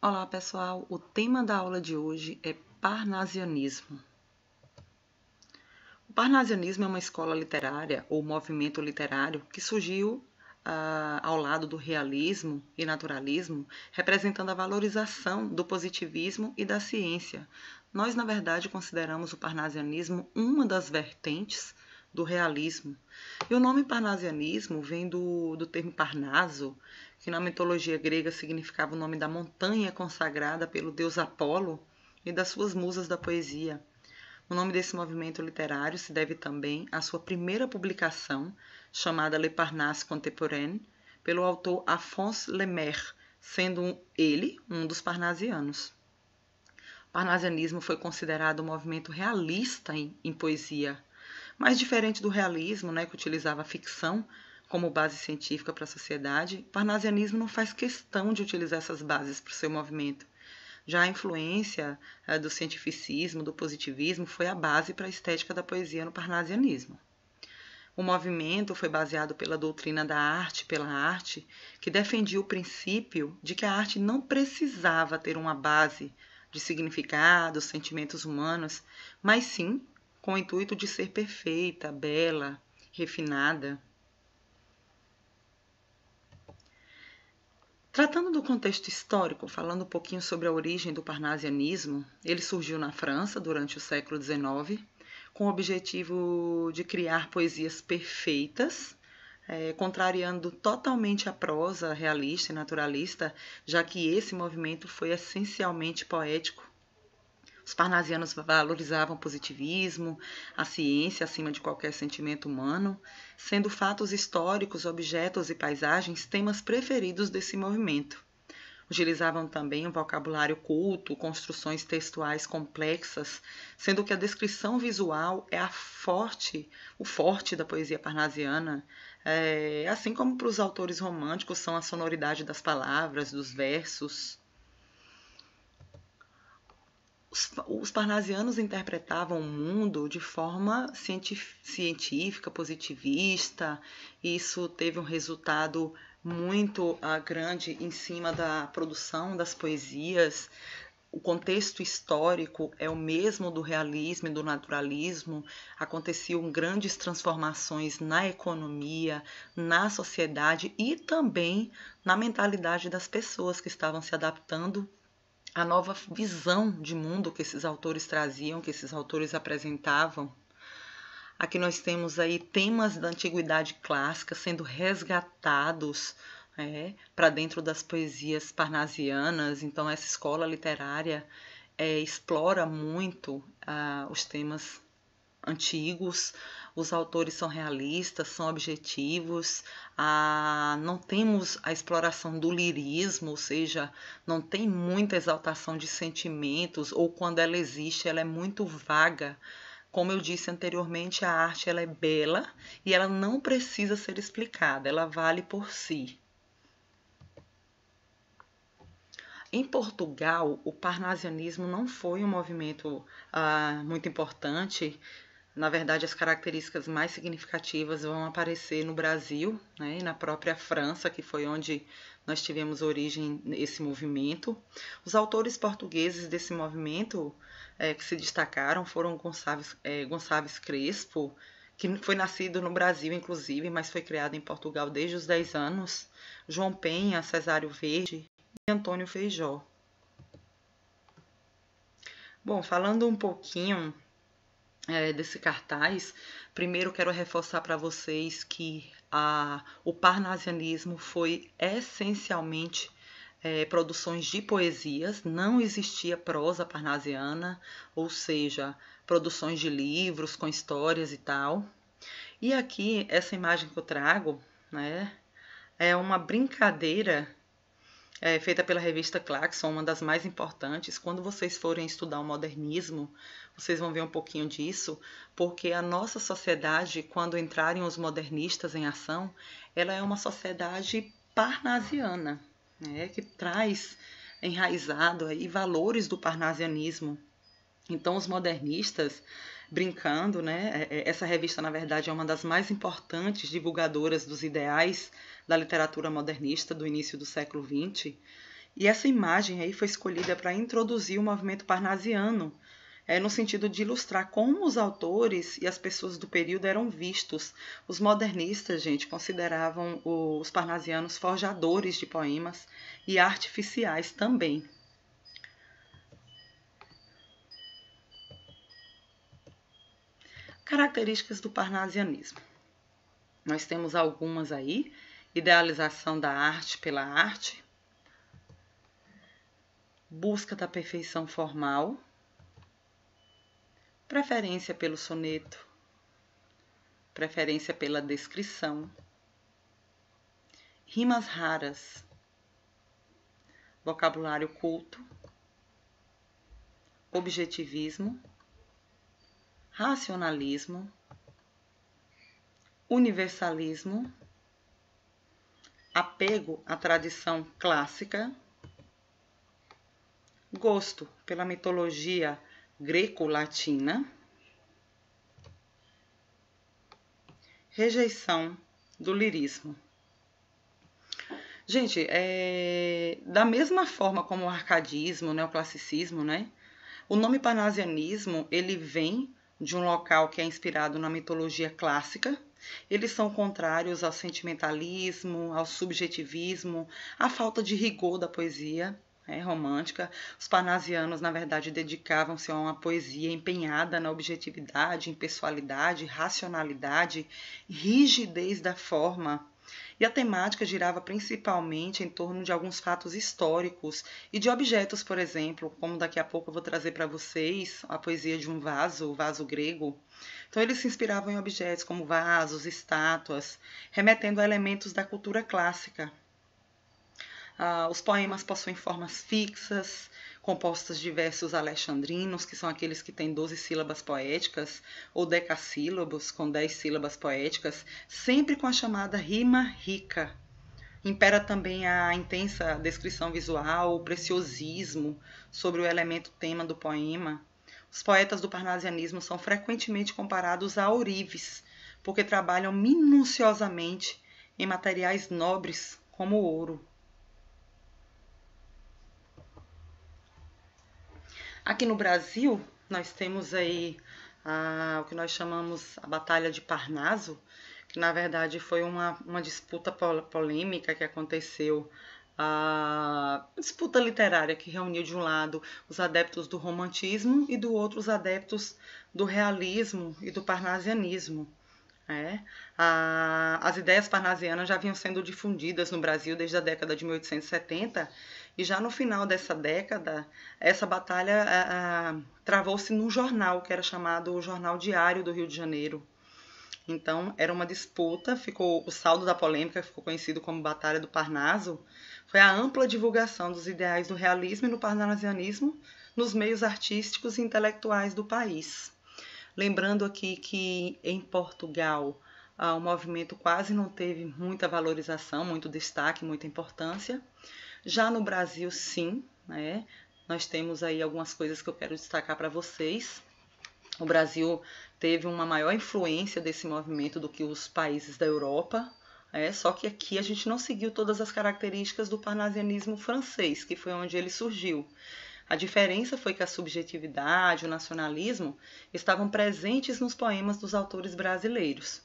Olá pessoal, o tema da aula de hoje é parnasianismo. O parnasianismo é uma escola literária ou movimento literário que surgiu ao lado do realismo e naturalismo, representando a valorização do positivismo e da ciência. Nós, na verdade, consideramos o parnasianismo uma das vertentes do realismo. E o nome parnasianismo vem do termo Parnaso, que na mitologia grega significava o nome da montanha consagrada pelo deus Apolo e das suas musas da poesia. O nome desse movimento literário se deve também à sua primeira publicação, chamada Le Parnasse Contemporain, pelo autor Alphonse Lemaire, sendo ele um dos parnasianos. O parnasianismo foi considerado um movimento realista em poesia, mas diferente do realismo, que utilizava a ficção como base científica para a sociedade, o parnasianismo não faz questão de utilizar essas bases para o seu movimento. Já a influência do cientificismo, do positivismo, foi a base para a estética da poesia no parnasianismo. O movimento foi baseado pela doutrina da arte pela arte, que defendia o princípio de que a arte não precisava ter uma base de significados, sentimentos humanos, mas sim com o intuito de ser perfeita, bela, refinada. Tratando do contexto histórico, falando um pouquinho sobre a origem do parnasianismo, ele surgiu na França durante o século XIX, com o objetivo de criar poesias perfeitas, contrariando totalmente a prosa realista e naturalista, já que esse movimento foi essencialmente poético. Os parnasianos valorizavam o positivismo, a ciência acima de qualquer sentimento humano, sendo fatos históricos, objetos e paisagens temas preferidos desse movimento. Utilizavam também um vocabulário culto, construções textuais complexas, sendo que a descrição visual é o forte da poesia parnasiana, assim como para os autores românticos são a sonoridade das palavras, dos versos. Os parnasianos interpretavam o mundo de forma científica, positivista. Isso teve um resultado muito grande em cima da produção das poesias. O contexto histórico é o mesmo do realismo e do naturalismo. Aconteciam grandes transformações na economia, na sociedade e também na mentalidade das pessoas que estavam se adaptando a nova visão de mundo que esses autores traziam, que esses autores apresentavam. Aqui nós temos aí temas da antiguidade clássica sendo resgatados para dentro das poesias parnasianas. Então essa escola literária explora muito os temas antigos, os autores são realistas, são objetivos, não temos a exploração do lirismo, ou seja, não tem muita exaltação de sentimentos, ou quando ela existe, ela é muito vaga. Como eu disse anteriormente, a arte ela é bela e ela não precisa ser explicada, ela vale por si. Em Portugal, o parnasianismo não foi um movimento muito importante. Na verdade, as características mais significativas vão aparecer no Brasil, e na própria França, que foi onde nós tivemos origem esse movimento. Os autores portugueses desse movimento que se destacaram foram Gonçalves Crespo, que foi nascido no Brasil, inclusive, mas foi criado em Portugal desde os 10 anos, João Penha, Cesário Verde e Antônio Feijó. Bom, falando um pouquinho desse cartaz, primeiro quero reforçar para vocês que o parnasianismo foi essencialmente produções de poesias, não existia prosa parnasiana, ou seja, produções de livros com histórias e tal. E aqui, essa imagem que eu trago, é uma brincadeira feita pela revista Claxon, uma das mais importantes. Quando vocês forem estudar o modernismo, vocês vão ver um pouquinho disso, porque a nossa sociedade, quando entrarem os modernistas em ação, ela é uma sociedade parnasiana, que traz enraizado aí valores do parnasianismo. Então, os modernistas, brincando, essa revista, na verdade, é uma das mais importantes divulgadoras dos ideais da literatura modernista do início do século XX. E essa imagem aí foi escolhida para introduzir o movimento parnasiano, no sentido de ilustrar como os autores e as pessoas do período eram vistos. Os modernistas, gente, consideravam os parnasianos forjadores de poemas e artificiais também. Características do parnasianismo. Nós temos algumas aí: idealização da arte pela arte, busca da perfeição formal, preferência pelo soneto, preferência pela descrição, rimas raras, vocabulário culto, objetivismo, racionalismo, universalismo, apego à tradição clássica, gosto pela mitologia greco-latina, rejeição do lirismo. Gente, da mesma forma como o arcadismo, o neoclassicismo, né? O nome parnasianismo, ele vem de um local que é inspirado na mitologia clássica. Eles são contrários ao sentimentalismo, ao subjetivismo, à falta de rigor da poesia romântica. Os parnasianos, na verdade, dedicavam-se a uma poesia empenhada na objetividade, impessoalidade, racionalidade, rigidez da forma. E a temática girava principalmente em torno de alguns fatos históricos e de objetos, por exemplo, como daqui a pouco eu vou trazer para vocês a poesia de um vaso, o vaso grego. Então eles se inspiravam em objetos como vasos, estátuas, remetendo a elementos da cultura clássica. Os poemas possuem formas fixas, compostas de versos alexandrinos, que são aqueles que têm 12 sílabas poéticas, ou decassílabos, com 10 sílabas poéticas, sempre com a chamada rima rica. Impera também a intensa descrição visual, o preciosismo sobre o elemento tema do poema. Os poetas do parnasianismo são frequentemente comparados a ourives, porque trabalham minuciosamente em materiais nobres como o ouro. Aqui no Brasil, nós temos aí o que nós chamamos a Batalha de Parnaso, que na verdade foi uma disputa polêmica que aconteceu, uma disputa literária que reuniu de um lado os adeptos do romantismo e do outro os adeptos do realismo e do parnasianismo. As ideias parnasianas já vinham sendo difundidas no Brasil desde a década de 1870 e já no final dessa década, essa batalha travou-se num jornal que era chamado o Jornal Diário do Rio de Janeiro. Então, era uma disputa, o saldo da polêmica ficou conhecido como Batalha do Parnaso, foi a ampla divulgação dos ideais do realismo e do parnasianismo nos meios artísticos e intelectuais do país. Lembrando aqui que em Portugal o movimento quase não teve muita valorização, muito destaque, muita importância. Já no Brasil, sim, né? Nós temos aí algumas coisas que eu quero destacar para vocês. O Brasil teve uma maior influência desse movimento do que os países da Europa, só que aqui a gente não seguiu todas as características do parnasianismo francês, que foi onde ele surgiu. A diferença foi que a subjetividade, o nacionalismo estavam presentes nos poemas dos autores brasileiros.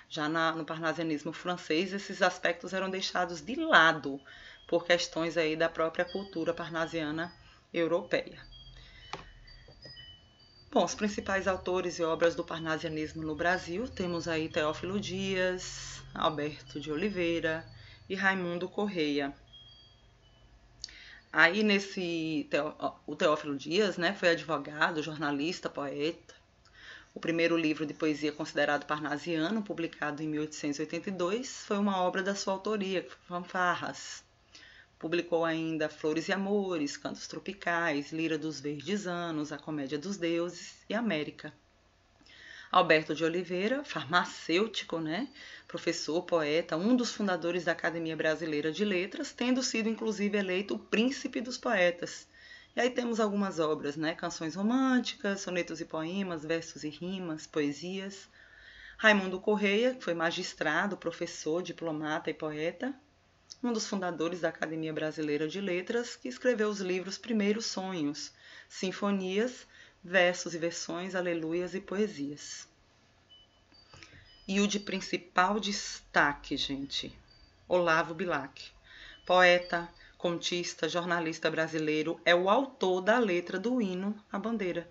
Já no parnasianismo francês, esses aspectos eram deixados de lado por questões aí da própria cultura parnasiana europeia. Bom, os principais autores e obras do parnasianismo no Brasil, temos aí Teófilo Dias, Alberto de Oliveira e Raimundo Correia. Aí o Teófilo Dias, né, foi advogado, jornalista, poeta. O primeiro livro de poesia considerado parnasiano, publicado em 1882, foi uma obra da sua autoria, Fanfarras. Publicou ainda Flores e Amores, Cantos Tropicais, Lira dos Verdes Anos, A Comédia dos Deuses e América. Alberto de Oliveira, farmacêutico, professor, poeta, um dos fundadores da Academia Brasileira de Letras, tendo sido inclusive eleito o príncipe dos poetas. E aí temos algumas obras, canções românticas, sonetos e poemas, versos e rimas, poesias. Raimundo Correia, que foi magistrado, professor, diplomata e poeta. um dos fundadores da Academia Brasileira de Letras, que escreveu os livros Primeiros Sonhos, Sinfonias, Versos e Versões, Aleluias e Poesias. E o de principal destaque, gente, Olavo Bilac, poeta, contista, jornalista brasileiro, é o autor da letra do hino à bandeira.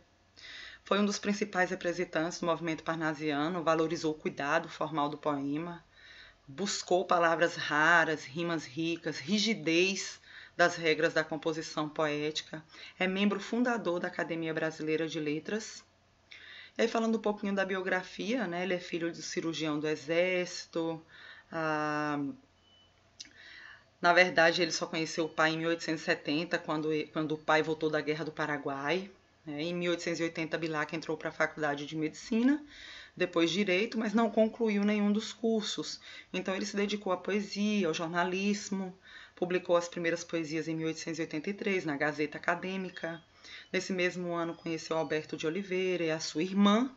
Foi um dos principais representantes do movimento parnasiano, valorizou o cuidado formal do poema, buscou palavras raras, rimas ricas, rigidez das regras da composição poética, é membro fundador da Academia Brasileira de Letras. E aí, falando um pouquinho da biografia, né, ele é filho de cirurgião do Exército. Na verdade, ele só conheceu o pai em 1870, quando o pai voltou da Guerra do Paraguai. Em 1880, Bilac entrou para a Faculdade de Medicina, depois Direito, mas não concluiu nenhum dos cursos. Então, ele se dedicou à poesia, ao jornalismo, publicou as primeiras poesias em 1883 na Gazeta Acadêmica. Nesse mesmo ano, conheceu Alberto de Oliveira e a sua irmã.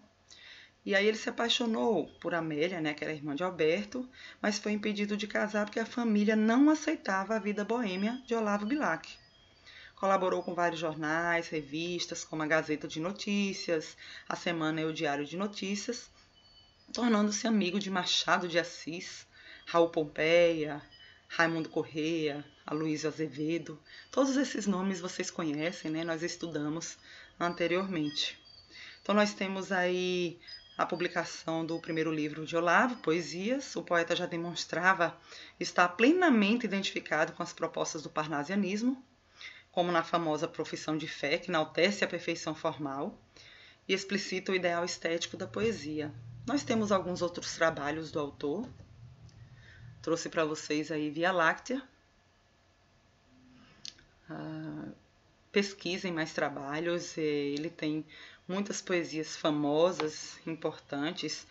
E aí ele se apaixonou por Amélia, né, que era irmã de Alberto, mas foi impedido de casar porque a família não aceitava a vida boêmia de Olavo Bilac. Colaborou com vários jornais, revistas, como a Gazeta de Notícias, a Semana e o Diário de Notícias, tornando-se amigo de Machado de Assis, Raul Pompeia, Raimundo Corrêa, Aloysio Azevedo. Todos esses nomes vocês conhecem, né? Nós estudamos anteriormente. Então nós temos aí a publicação do primeiro livro de Olavo, Poesias. O poeta já demonstrava estar plenamente identificado com as propostas do parnasianismo, como na famosa Profissão de Fé, que enaltece a perfeição formal e explicita o ideal estético da poesia. Nós temos alguns outros trabalhos do autor. Trouxe para vocês aí Via Láctea. Pesquisem mais trabalhos, ele tem muitas poesias famosas, importantes.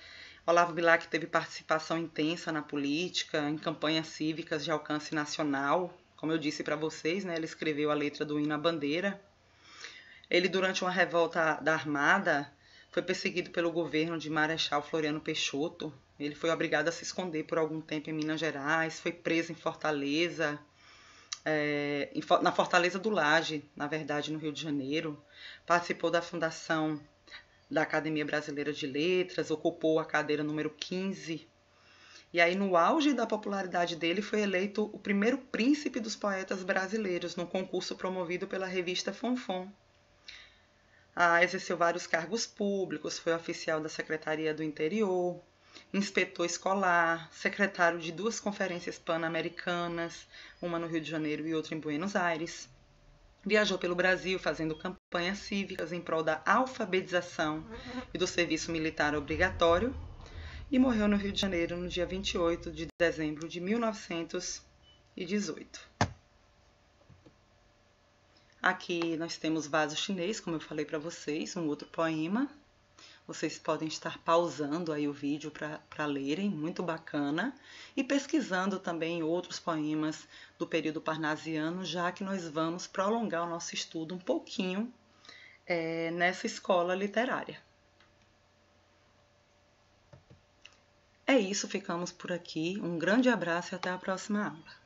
Olavo Bilac teve participação intensa na política, em campanhas cívicas de alcance nacional. Como eu disse para vocês, né, ele escreveu a letra do hino à bandeira. Ele, durante uma revolta da Armada, foi perseguido pelo governo de Marechal Floriano Peixoto. Ele foi obrigado a se esconder por algum tempo em Minas Gerais, foi preso em Fortaleza, na Fortaleza do Laje, na verdade, no Rio de Janeiro. Participou da fundação da Academia Brasileira de Letras, ocupou a cadeira número 15. E aí, no auge da popularidade dele, foi eleito o primeiro príncipe dos poetas brasileiros, num concurso promovido pela revista Fonfon. Exerceu vários cargos públicos, foi oficial da Secretaria do Interior, inspetor escolar, secretário de 2 conferências pan-americanas, uma no Rio de Janeiro e outra em Buenos Aires. Viajou pelo Brasil fazendo campanhas cívicas em prol da alfabetização e do serviço militar obrigatório e morreu no Rio de Janeiro no dia 28 de dezembro de 1918. Aqui nós temos Vaso Chinês, como eu falei para vocês, um outro poema. Vocês podem estar pausando aí o vídeo para lerem, muito bacana, e pesquisando também outros poemas do período parnasiano, já que nós vamos prolongar o nosso estudo um pouquinho nessa escola literária. É isso, ficamos por aqui. Um grande abraço e até a próxima aula.